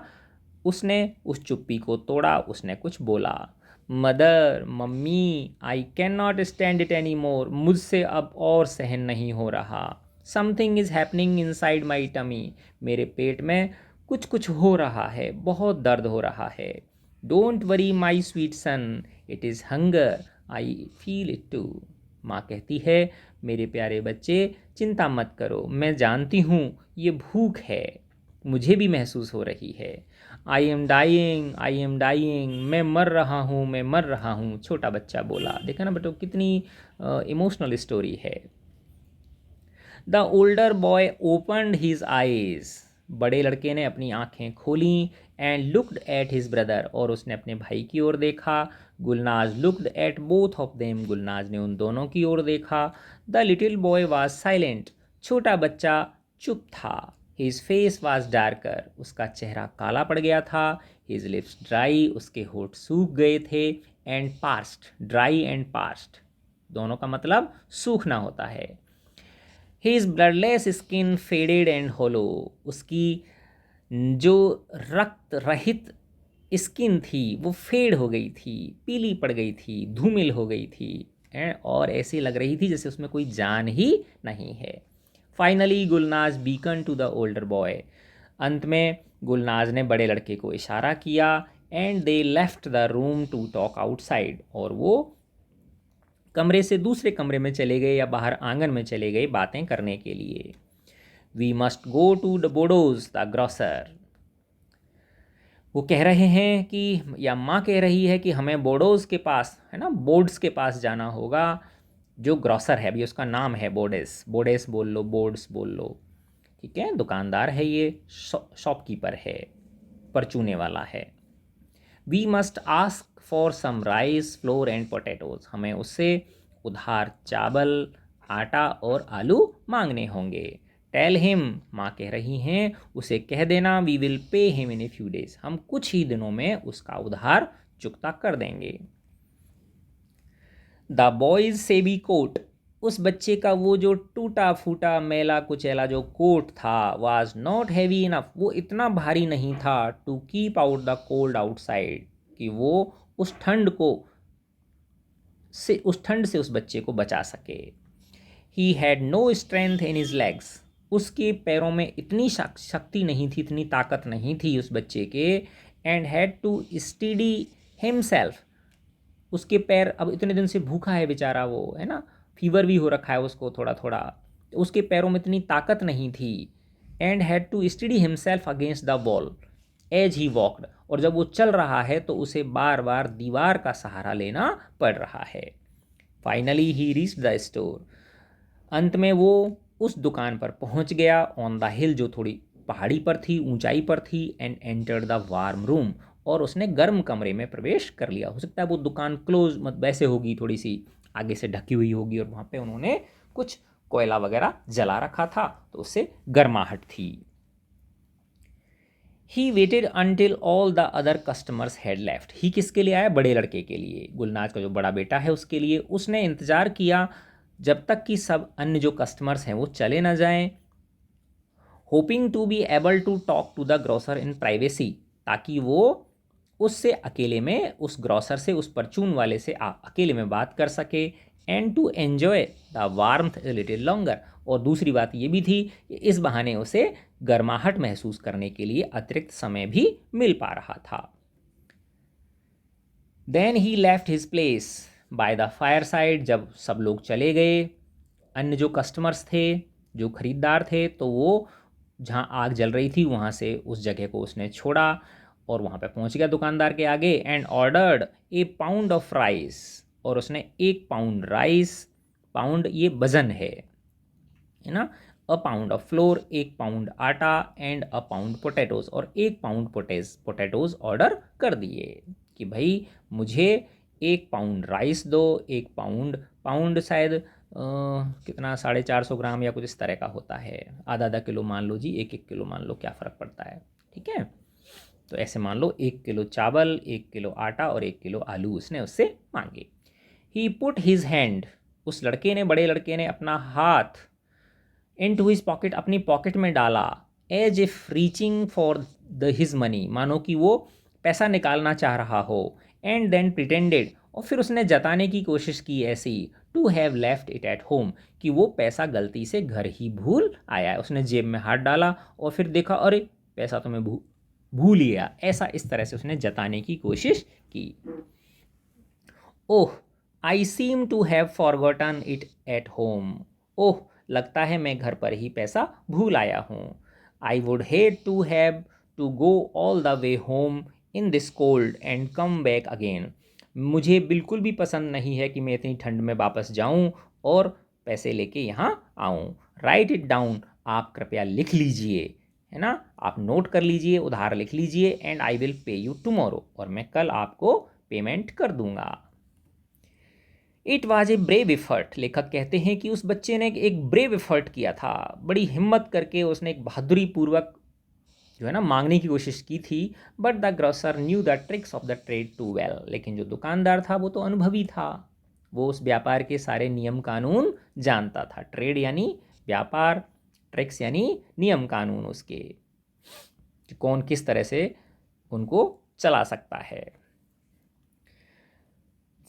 उसने उस चुप्पी को तोड़ा, उसने कुछ बोला। Mother, mummy, I can not stand it any more, मुझसे अब और सहन नहीं हो रहा। Something is happening inside my tummy, मेरे पेट में कुछ कुछ हो रहा है, बहुत दर्द हो रहा है। Don't worry my sweet son, it is hunger, I feel it too, माँ कहती है मेरे प्यारे बच्चे चिंता मत करो, मैं जानती हूँ ये भूख है, मुझे भी महसूस हो रही है। I am dying, I am dying, मैं मर रहा हूँ, मैं मर रहा हूँ, छोटा बच्चा बोला। देखा ना बेटो कितनी इमोशनल स्टोरी है। The older boy opened his eyes, बड़े लड़के ने अपनी आंखें खोली। And looked at his brother, और उसने अपने भाई की ओर देखा। Gulnaz looked at both of them, Gulnaz ने उन दोनों की ओर देखा। The little boy was silent, छोटा बच्चा चुप था। हिज फेस वॉज डार्कर, उसका चेहरा काला पड़ गया था। हिज लिप्स ड्राई, उसके होठ सूख गए थे। And parched, dry and parched दोनों का मतलब सूखना होता है। His bloodless skin faded and hollow, उसकी जो रक्त रहित स्किन थी वो फेड हो गई थी, पीली पड़ गई थी, धूमिल हो गई थी, और ऐसी लग रही थी जैसे उसमें कोई जान ही नहीं है। Finally Gulnaz beckon to the older boy, अंत में गुलनाज ने बड़े लड़के को इशारा किया। And they left the room to talk outside, और वो कमरे से दूसरे कमरे में चले गए या बाहर आंगन में चले गए बातें करने के लिए। We must go to the Bodos the grocer, वो कह रहे हैं कि, या माँ कह रही है कि हमें बोडोज के पास है ना, बोर्ड्स के पास जाना होगा। जो ग्रॉसर है, अभी उसका नाम है बोडेस, बोडेस बोल लो, बोर्ड्स बोल लो, ठीक है। दुकानदार है ये, शॉपकीपर है, परचूने वाला है। We must ask for some rice flour and potatoes, हमें उससे उधार चावल, आटा और आलू मांगने होंगे। टेल हिम, माँ कह रही हैं उसे कह देना, we will pay him in a few days, हम कुछ ही दिनों में उसका उधार चुकता कर देंगे। द बॉयज सेबी कोट, उस बच्चे का वो जो टूटा फूटा मैला कुचैला जो कोट था, वाज नॉट हैवी इनफ, वो इतना भारी नहीं था, to keep out the cold outside, कि वो उस ठंड से उस बच्चे को बचा सके। He had no strength in his legs, उसके पैरों में इतनी शक्ति नहीं थी, इतनी ताकत नहीं थी उस बच्चे के। And had to steady himself, उसके पैर, अब इतने दिन से भूखा है बेचारा वो, है ना, फीवर भी हो रखा है उसको थोड़ा थोड़ा, तो उसके पैरों में इतनी ताकत नहीं थी। And had to steady himself against the wall as he walked, और जब वो चल रहा है तो उसे बार बार दीवार का सहारा लेना पड़ रहा है। Finally he reached the store, अंत में वो उस दुकान पर पहुंच गया। ऑन द हिल, जो थोड़ी पहाड़ी पर थी, ऊंचाई पर थी। And entered the warm room, और उसने गर्म कमरे में प्रवेश कर लिया। हो सकता है वो दुकान क्लोज मत वैसे होगी, थोड़ी सी आगे से ढकी हुई होगी, और वहाँ पे उन्होंने कुछ कोयला वगैरह जला रखा था, तो उससे गर्माहट थी। He waited until all the other customers had left, ही किसके लिए आया, बड़े लड़के के लिए, गुलनाज का जो बड़ा बेटा है उसके लिए। उसने इंतज़ार किया जब तक कि सब अन्य जो कस्टमर्स हैं वो चले ना जाएं। Hoping to be able to talk to the grocer in privacy, ताकि वो उससे अकेले में, उस ग्रोसर से, उस परचून वाले से अकेले में बात कर सके। And to enjoy the warmth a little longer, और दूसरी बात ये भी थी कि इस बहाने उसे गर्माहट महसूस करने के लिए अतिरिक्त समय भी मिल पा रहा था। Then he left his place by the fireside, जब सब लोग चले गए, अन्य जो कस्टमर्स थे, जो खरीदार थे, तो वो जहाँ आग जल रही थी वहाँ से उस जगह को उसने छोड़ा और वहाँ पे पहुँच गया दुकानदार के आगे and ordered A pound of rice, और उसने 1 पाउंड राइस, पाउंड ये वजन है ना, अ पाउंड ऑफ फ्लोर, 1 पाउंड आटा एंड अ पाउंड पोटैटोज, और 1 पाउंड पोटैटोज ऑर्डर कर दिए कि भाई मुझे 1 पाउंड राइस दो, 1 पाउंड, पाउंड शायद कितना 450 ग्राम या कुछ इस तरह का होता है, आधा आधा किलो मान लो जी, 1 1 किलो मान लो, क्या फ़र्क पड़ता है, ठीक है। तो ऐसे मान लो 1 किलो चावल, 1 किलो आटा और 1 किलो आलू उसने उससे मांगे। ही पुट हिज हैंड, उस लड़के ने, बड़े लड़के ने अपना हाथ इनटू हिज पॉकेट, अपनी पॉकेट में डाला, as if reaching for the his money, मानो कि वो पैसा निकालना चाह रहा हो, एंड देन प्रिटेंडेड, और फिर उसने जताने की कोशिश की ऐसी, to have left it at home, कि वो पैसा गलती से घर ही भूल आया है। उसने जेब में हाथ डाला और फिर देखा अरे पैसा तो मैं भूल ही गया, ऐसा इस तरह से उसने जताने की कोशिश की। Oh I seem to have forgotten it at home, oh लगता है मैं घर पर ही पैसा भूल आया हूँ। I would hate to have to go all the way home in this cold and come back again, मुझे बिल्कुल भी पसंद नहीं है कि मैं इतनी ठंड में वापस जाऊँ और पैसे लेके यहाँ आऊँ। राइट इट डाउन, आप कृपया लिख लीजिए, है ना, आप नोट कर लीजिए, उधार लिख लीजिए, and I will pay you tomorrow, और मैं कल आपको पेमेंट कर दूंगा। It was a brave effort, लेखक कहते हैं कि उस बच्चे ने एक ब्रेव एफर्ट किया था, बड़ी हिम्मत करके उसने एक बहादुरी पूर्वक जो है ना मांगने की कोशिश की थी। But the grocer knew the tricks of the trade too well, लेकिन जो दुकानदार था वो तो अनुभवी था, वो उस व्यापार के सारे नियम कानून जानता था। ट्रेड यानी व्यापार, ट्रिक्स यानी नियम कानून उसके, कि कौन किस तरह से उनको चला सकता है।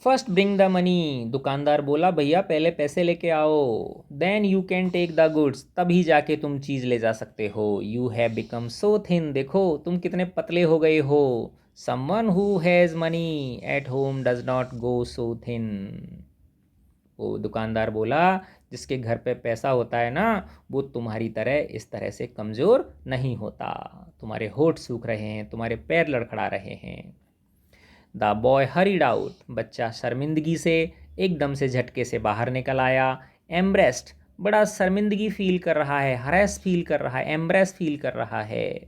फर्स्ट ब्रिंग द मनी, दुकानदार बोला भैया पहले पैसे लेके आओ, then you can take the goods, तभी जाके तुम चीज़ ले जा सकते हो। You have become so thin, देखो तुम कितने पतले हो गए हो। Someone who has money at home does not go so thin, वो दुकानदार बोला जिसके घर पे पैसा होता है ना, वो तुम्हारी तरह इस तरह से कमज़ोर नहीं होता। तुम्हारे होठ सूख रहे हैं, तुम्हारे पैर लड़खड़ा रहे हैं। द बॉय हरीड आउट, बच्चा शर्मिंदगी से एकदम से झटके से बाहर निकल आया। एम्ब्रेस्ड, बड़ा शर्मिंदगी फील कर रहा है, हरेस फील कर रहा है, एम्ब्रेस फील कर रहा है,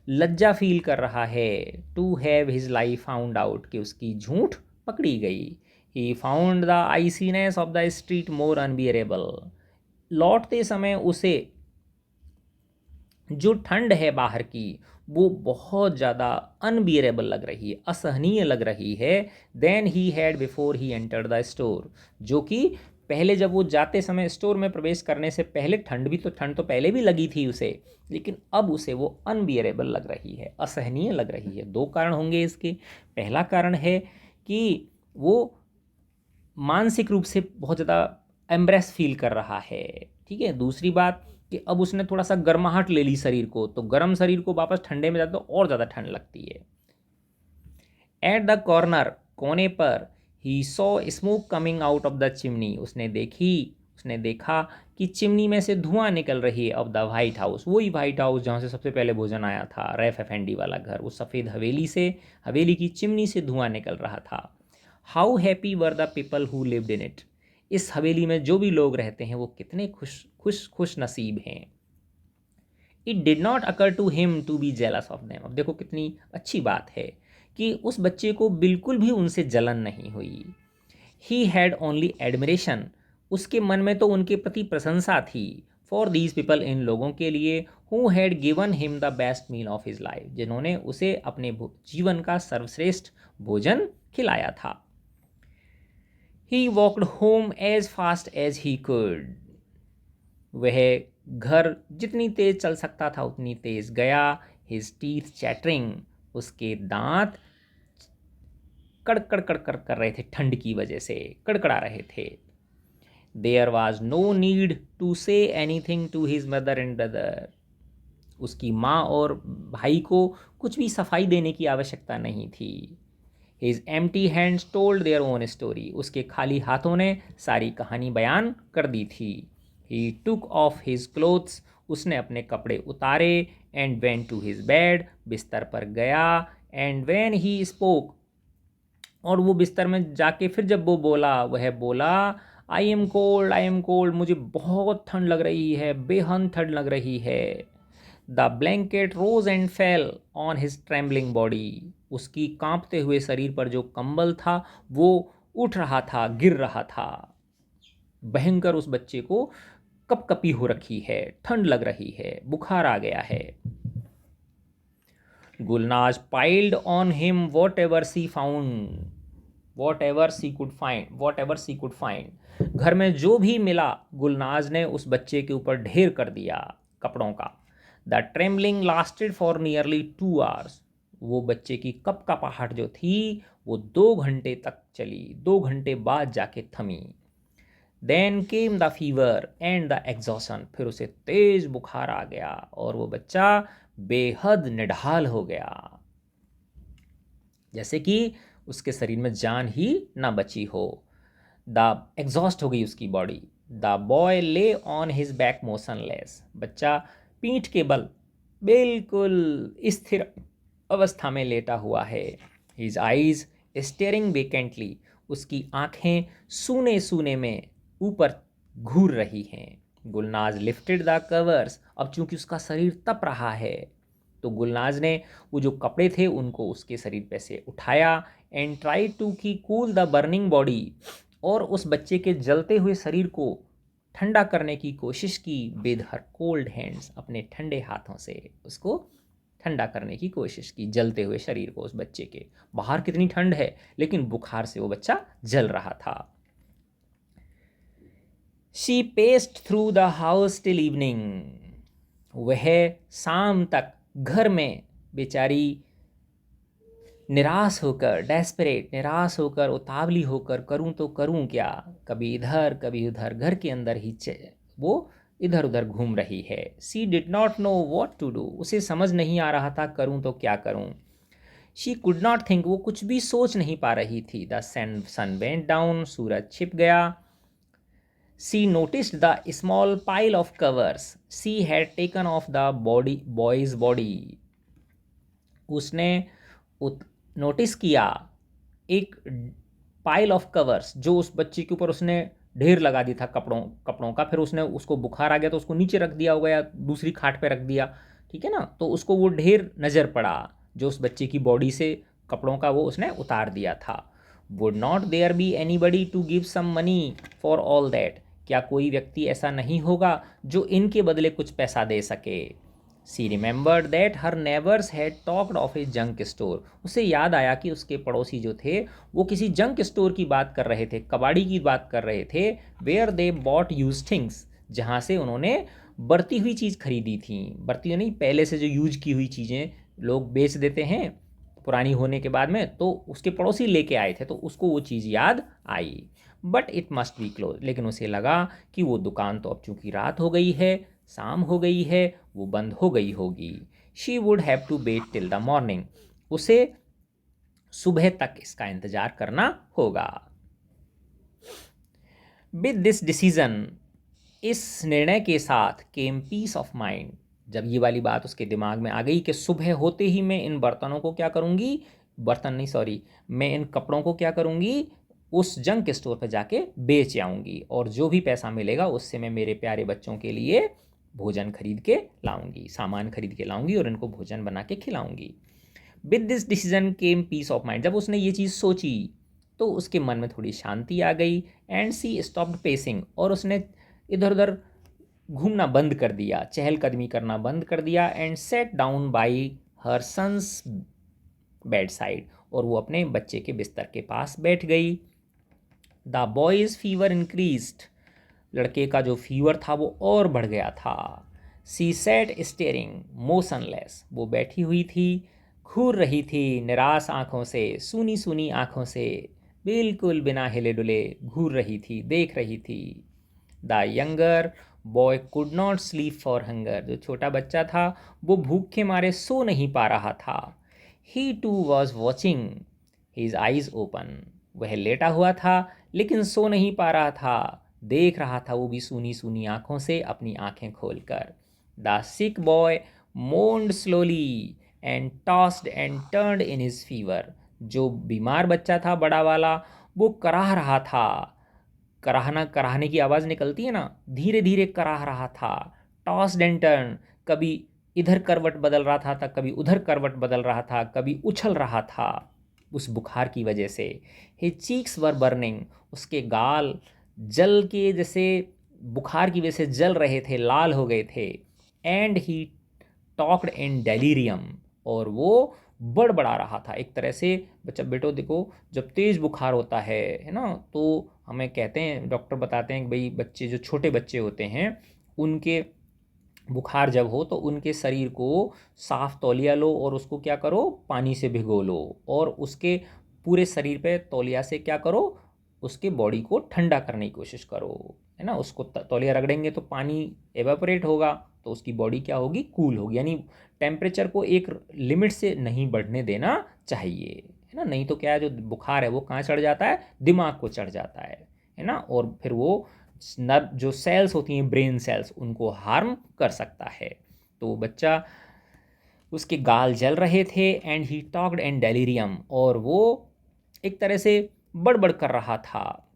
लज्जा फील कर रहा है। To have his life found out, कि उसकी झूठ पकड़ी गई। He found the iciness of the street more unbearable, लौटते समय उसे जो ठंड है बाहर की वो बहुत ज़्यादा अनबियरेबल लग रही है, असहनीय लग रही है। Then he had before he enter the store, जो कि पहले जब वो जाते समय स्टोर में प्रवेश करने से पहले ठंड तो पहले भी लगी थी उसे, लेकिन अब उसे वो अनबियरेबल लग रही है, असहनीय लग रही है। 2 कारण होंगे इसके। पहला कारण है कि वो मानसिक रूप से बहुत ज़्यादा एम्ब्रेस फील कर रहा है, ठीक है। दूसरी बात कि अब उसने थोड़ा सा गर्माहट ले ली शरीर को, तो गर्म शरीर को वापस ठंडे में जाता तो और ज़्यादा ठंड लगती है। एट द कॉर्नर, कोने पर, he saw smoke coming out of the chimney, उसने देखा कि चिमनी में से धुआं निकल रही है। ऑफ द वाइट हाउस, वही वाइट हाउस जहाँ से सबसे पहले भोजन आया था, रैफ एफेंडी वाला घर, उस सफ़ेद हवेली की चिमनी से धुआं निकल रहा था। How happy were the people who lived in it, इस हवेली में जो भी लोग रहते हैं वो कितने खुश नसीब हैं। It did not occur to him to be jealous of them, अब देखो कितनी अच्छी बात है कि उस बच्चे को बिल्कुल भी उनसे जलन नहीं हुई। ही हैड ओनली एडमिरेशन, उसके मन में तो उनके प्रति प्रशंसा थी। फॉर दीज पीपल, इन लोगों के लिए, who had given him the best meal of his life, जिन्होंने उसे अपने जीवन का सर्वश्रेष्ठ भोजन खिलाया था। He walked home as fast as he could, वह घर जितनी तेज चल सकता था उतनी तेज गया। हिज टीथ चैटरिंग, उसके दांत कड़कड़ कड़कड़ कर रहे थे, ठंड की वजह से कड़कड़ा रहे थे। There was no need to say anything to his mother and brother, उसकी माँ और भाई को कुछ भी सफाई देने की आवश्यकता नहीं थी। His empty hands told their own story, उसके खाली हाथों ने सारी कहानी बयान कर दी थी। He took off his clothes, उसने अपने कपड़े उतारे। And went to his bed, बिस्तर पर गया। एंड वेन ही स्पोक, और वो बिस्तर में जाके फिर जब वो बोला, वह बोला, I am cold, I am cold, मुझे बहुत ठंड लग रही है, बेहद ठंड लग रही है। The blanket rose and fell on his trembling body, उसकी कांपते हुए शरीर पर जो कंबल था वो उठ रहा था, गिर रहा था। भयंकर उस बच्चे को कपकपी हो रखी है, ठंड लग रही है, बुखार आ गया है। Gulnaz piled on him what ever see found, what ever see could find, what ever see could find, घर में जो भी मिला गुलनाज ने उस बच्चे के ऊपर ढेर कर दिया कपड़ों का। The trembling lasted for nearly 2 hours, वो बच्चे की कपकपाहट जो थी वो 2 घंटे तक चली, 2 घंटे बाद जाके थमी। Then came the fever and the exhaustion, फिर उसे तेज बुखार आ गया और वो बच्चा बेहद निढाल हो गया, जैसे कि उसके शरीर में जान ही ना बची हो। द एग्जॉस्ट हो गई उसकी बॉडी। द बॉय ले ऑन हिज बैक मोशनलेस, बच्चा पीठ के बल बिल्कुल स्थिर अवस्था में लेटा हुआ है। हिज आईज स्टेयरिंग वेकेंटली, उसकी आंखें सूने सूने में ऊपर घूर रही हैं। गुलनाज लिफ्टेड द कवर्स, अब चूंकि उसका शरीर तप रहा है तो गुलनाज ने वो जो कपड़े थे उनको उसके शरीर पे से उठाया। एंड ट्राई टू की कूल द बर्निंग बॉडी, और उस बच्चे के जलते हुए शरीर को ठंडा करने की कोशिश की। विद हर कोल्ड हैंड्स, अपने ठंडे हाथों से उसको ठंडा करने की कोशिश की, जलते हुए शरीर को उस बच्चे के। बाहर कितनी ठंड है लेकिन बुखार से वो बच्चा जल रहा था। She paced through the house till evening, वह शाम तक घर में बेचारी निराश होकर, डेस्परेट, निराश होकर, उतावली होकर, करूं तो करूं क्या, कभी इधर कभी उधर, घर के अंदर ही वो इधर उधर घूम रही है। She did not know what to do, उसे समझ नहीं आ रहा था करूं तो क्या करूं। शी कुड नॉट थिंक, वो कुछ भी सोच नहीं पा रही थी। द सन वेंट डाउन, सूरज छिप गया। She noticed the small pile of covers she had taken off the boy's body. उसने नोटिस किया एक पाइल ऑफ कवर्स जो उस बच्चे के ऊपर उसने ढेर लगा दिया था कपड़ों का। फिर उसने उसको बुखार आ गया तो उसको नीचे रख दिया होगा या दूसरी खाट पे रख दिया, ठीक है ना। तो उसको वो ढेर नज़र पड़ा जो उस बच्चे की बॉडी से कपड़ों का वो उसने उतार दिया था। Would not there be anybody to give some money for all that, क्या कोई व्यक्ति ऐसा नहीं होगा जो इनके बदले कुछ पैसा दे सके। She remembered that her neighbours had talked of a junk store, उसे याद आया कि उसके पड़ोसी जो थे वो किसी जंक स्टोर की बात कर रहे थे, कबाड़ी की बात कर रहे थे। Where they bought used things, जहाँ से उन्होंने बरती हुई चीज़ खरीदी थी। बरती हुई नहीं, पहले से जो यूज की हुई चीज़ें लोग बेच देते हैं पुरानी होने के बाद में, तो उसके पड़ोसी लेके आए थे तो उसको वो चीज़ याद आई। But it must be close, लेकिन उसे लगा कि वो दुकान तो अब चूंकि रात हो गई है, शाम हो गई है, वो बंद हो गई होगी। She would have to wait till the morning, उसे सुबह तक इसका इंतजार करना होगा। विद दिस डिसीजन, इस निर्णय के साथ केम पीस ऑफ माइंड, जब ये वाली बात उसके दिमाग में आ गई कि सुबह होते ही मैं इन बर्तनों को क्या करूँगी, बर्तन नहीं सॉरी, मैं इन कपड़ों को क्या करूँगी, उस जंक स्टोर पर जाके बेच आऊँगी और जो भी पैसा मिलेगा उससे मैं मेरे प्यारे बच्चों के लिए भोजन खरीद के लाऊंगी, सामान खरीद के लाऊंगी और इनको भोजन बना के खिलाऊंगी। With this decision came peace of mind, जब उसने ये चीज़ सोची तो उसके मन में थोड़ी शांति आ गई। एंड सी स्टॉप्ड पेसिंग, और उसने इधर उधर घूमना बंद कर दिया, चहलकदमी करना बंद कर दिया। And sat down by her son's bedside, और वो अपने बच्चे के बिस्तर के पास बैठ गई। द बॉयज़ फीवर इंक्रीज्ड, लड़के का जो फीवर था वो और बढ़ गया था। सी सेट स्टेयरिंग मोशनलेस, वो बैठी हुई थी, घूर रही थी निराश आँखों से, सूनी सूनी आँखों से, बिल्कुल बिना हिले डुले घूर रही थी, देख रही थी। The younger boy could not sleep for hunger, जो छोटा बच्चा था वो भूख के मारे सो नहीं पा रहा था। He too was watching his eyes open, वह लेटा हुआ था लेकिन सो नहीं पा रहा था, देख रहा था वो भी सूनी सूनी आंखों से अपनी आंखें खोलकर। The sick boy moaned slowly and tossed and turned in his fever, जो बीमार बच्चा था बड़ा वाला, वो कराह रहा था, कराहने की आवाज़ निकलती है ना, धीरे धीरे कराह रहा था। टॉस्ड एंड टर्न, कभी इधर करवट बदल रहा था, कभी उधर करवट बदल रहा था, कभी उछल रहा था उस बुखार की वजह से। हिज चीक्स वर बर्निंग, उसके गाल जल के जैसे बुखार की वजह से जल रहे थे, लाल हो गए थे। And he talked in delirium, और वो बड़बड़ा रहा था एक तरह से। बच्चा बेटो देखो, जब तेज बुखार होता है ना, तो हमें कहते हैं, डॉक्टर बताते हैं कि भाई बच्चे, जो छोटे बच्चे होते हैं, उनके बुखार जब हो तो उनके शरीर को साफ तौलिया लो और उसको क्या करो, पानी से भिगो लो, और उसके पूरे शरीर पे तौलिया से क्या करो, उसके बॉडी को ठंडा करने की कोशिश करो, है ना। उसको तौलिया रगड़ेंगे तो पानी एवापोरेट होगा, तो उसकी बॉडी क्या होगी, कूल होगी। यानी टेम्परेचर को एक लिमिट से नहीं बढ़ने देना चाहिए, है ना। नहीं तो क्या है, जो बुखार है वो कहाँ चढ़ जाता है, दिमाग को चढ़ जाता है ना, और फिर वो नर्व जो सेल्स होती हैं, ब्रेन सेल्स, उनको हार्म कर सकता है। तो बच्चा, उसके गाल जल रहे थे। And he talked and delirium, और वो एक तरह से बड़बड़ कर रहा था,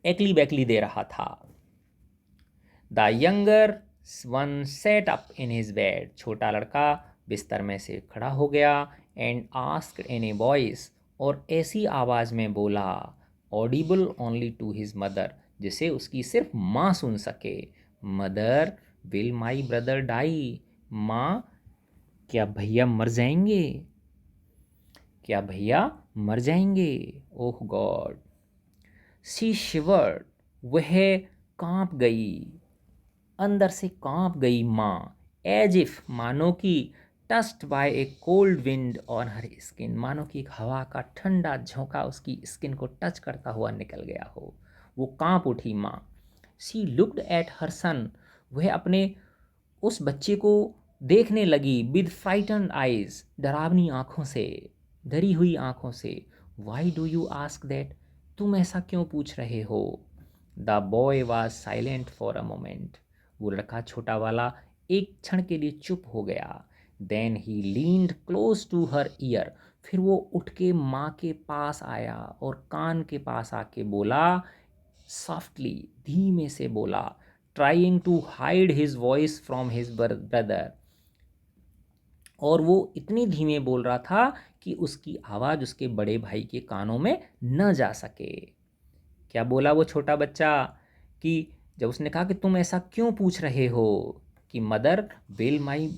एकली बैकली दे रहा था। The younger one sat up in his bed, छोटा लड़का बिस्तर में से खड़ा हो गया। And asked in a voice, और ऐसी आवाज़ में बोला, audible only to his mother, जिसे उसकी सिर्फ माँ सुन सके। Mother, will my brother die, माँ, क्या भैया मर जाएंगे, क्या भैया मर जाएंगे। ओह गॉड। शी शिवर्ड, वह कांप गई, अंदर से कांप गई माँ। एज इफ, मानो कि, टस्ट bye A cold wind on her skin, मानो कि एक हवा का ठंडा झोंका उसकी स्किन को टच करता हुआ निकल गया हो। वो कांप उठी माँ। शी लुक्ड एट हर सन, वह अपने उस बच्चे को देखने लगी। विद फ्राइटन्ड आइज, डरावनी आंखों से, डरी हुई आंखों से। Why do you ask that, तुम ऐसा क्यों पूछ रहे हो। The boy was silent for a moment, वो लड़का छोटा वाला एक क्षण के लिए चुप हो गया। Then he leaned close to her ear, फिर वो उठ के माँ के पास आया और कान के पास आके बोला, सॉफ्टली, धीमे से बोला, trying to hide his voice from his brother, और वो इतनी धीमे बोल रहा था कि उसकी आवाज़ उसके बड़े भाई के कानों में न जा सके। क्या बोला वो छोटा बच्चा, कि जब उसने कहा कि तुम ऐसा क्यों पूछ रहे हो, कि mother, will my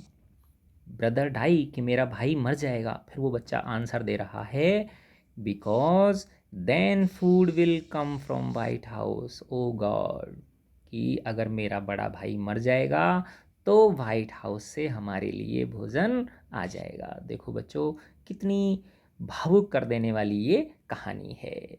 brother die, कि मेरा भाई मर जाएगा, फिर वो बच्चा आंसर दे रहा है, because then food will come from White House, O God, कि अगर मेरा बड़ा भाई मर जाएगा तो वाइट हाउस से हमारे लिए भोजन आ जाएगा। देखो बच्चों, कितनी भावुक कर देने वाली ये कहानी है।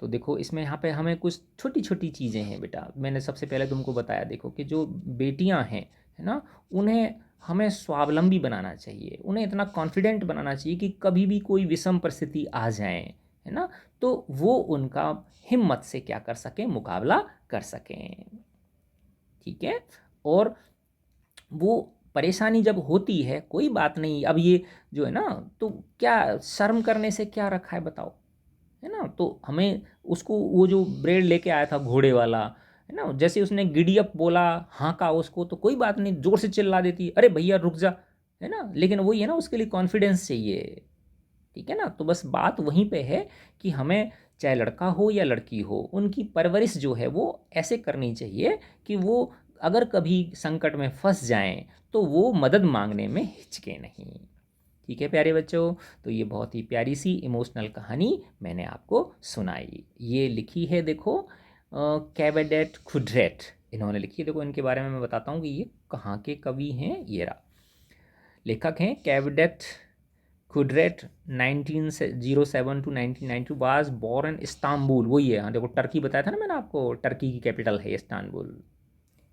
तो देखो, इसमें यहाँ पे हमें कुछ छोटी छोटी चीज़ें हैं बेटा। मैंने सबसे पहले तुमको बताया, देखो कि जो बेटियाँ हैं, है ना, उन्हें हमें स्वावलंबी बनाना चाहिए, उन्हें इतना कॉन्फिडेंट बनाना चाहिए कि कभी भी कोई विषम परिस्थिति आ जाए, है ना, तो वो उनका हिम्मत से क्या कर सकें, मुकाबला कर सकें। ठीक है। और वो परेशानी जब होती है, कोई बात नहीं, अब ये जो है ना, तो क्या शर्म करने से क्या रखा है बताओ, है ना। तो हमें उसको, वो जो ब्रेड लेके आया था घोड़े वाला, है ना, जैसे उसने गिडियप बोला, हाँका उसको, तो कोई बात नहीं, जोर से चिल्ला देती, अरे भैया रुक जा, है ना। लेकिन वही है ना, उसके लिए कॉन्फिडेंस चाहिए। ठीक है ना। तो बस बात वहीं पे है कि हमें, चाहे लड़का हो या लड़की हो, उनकी परवरिश जो है वो ऐसे करनी चाहिए कि वो अगर कभी संकट में फंस जाएं तो वो मदद मांगने में हिचके नहीं। ठीक है प्यारे बच्चों, तो ये बहुत ही प्यारी सी इमोशनल कहानी मैंने आपको सुनाई। ये लिखी है, देखो, कैवेडेट खुड्रेट, इन्होंने लिखी है। देखो, इनके बारे में मैं बताता हूँ कि ये कहाँ के कवि हैं। ये रहा, लेखक हैं कैवेडेट खुड्रेट। 1907 टू 1992, वाज बोर्न इस्तांबुल, वही है। हाँ देखो, टर्की बताया था ना मैंने आपको, टर्की की कैपिटल है इस्तांबुल।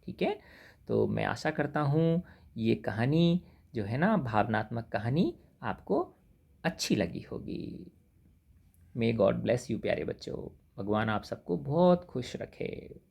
ठीक है। तो मैं आशा करता हूँ ये कहानी जो है ना, भावनात्मक कहानी, आपको अच्छी लगी होगी। मे गॉड ब्लेस यू प्यारे बच्चों। भगवान आप सबको बहुत खुश रखे।